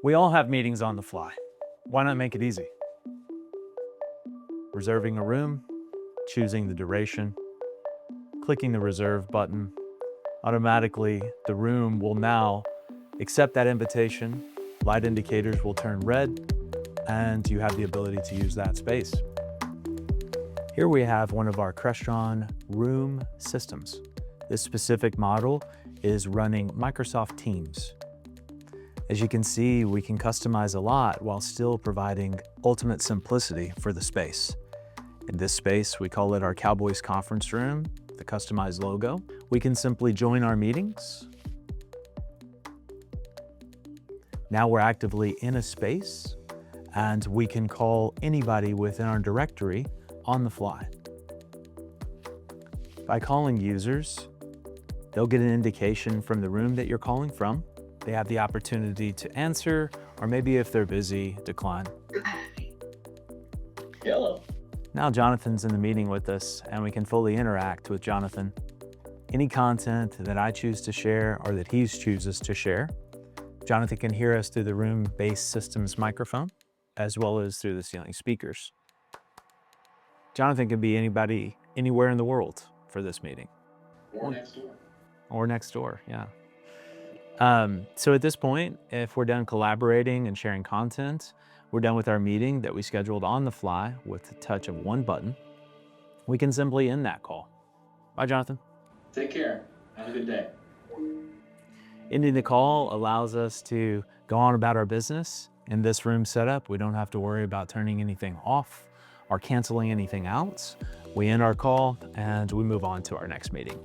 We all have meetings on the fly. Why not make it easy? Reserving a room, choosing the duration, clicking the reserve button. Automatically, the room will now accept that invitation. Light indicators will turn red, and you have the ability to use that space. Here we have one of our Crestron room systems. This specific model is running Microsoft Teams. As you can see, we can customize a lot while still providing ultimate simplicity for the space. In this space, we call it our Cowboys conference room, the customized logo. We can simply join our meetings. Now we're actively in a space, and we can call anybody within our directory on the fly. By calling users, they'll get an indication from the room that you're calling from. They have the opportunity to answer, or maybe if they're busy, decline. Hello. Now Jonathan's in the meeting with us, and we can fully interact with Jonathan. Any content that I choose to share or that he chooses to share, Jonathan can hear us through the room-based systems microphone, as well as through the ceiling speakers. Jonathan can be anybody, anywhere in the world for this meeting. Or next door. Or next door, yeah. So at this point, if we're done collaborating and sharing content, we're done with our meeting that we scheduled on the fly with the touch of one button. We can simply end that call. Bye, Jonathan. Take care. Have a good day. Ending the call allows us to go on about our business. In this room setup, we don't have to worry about turning anything off or canceling anything out. We end our call and we move on to our next meeting.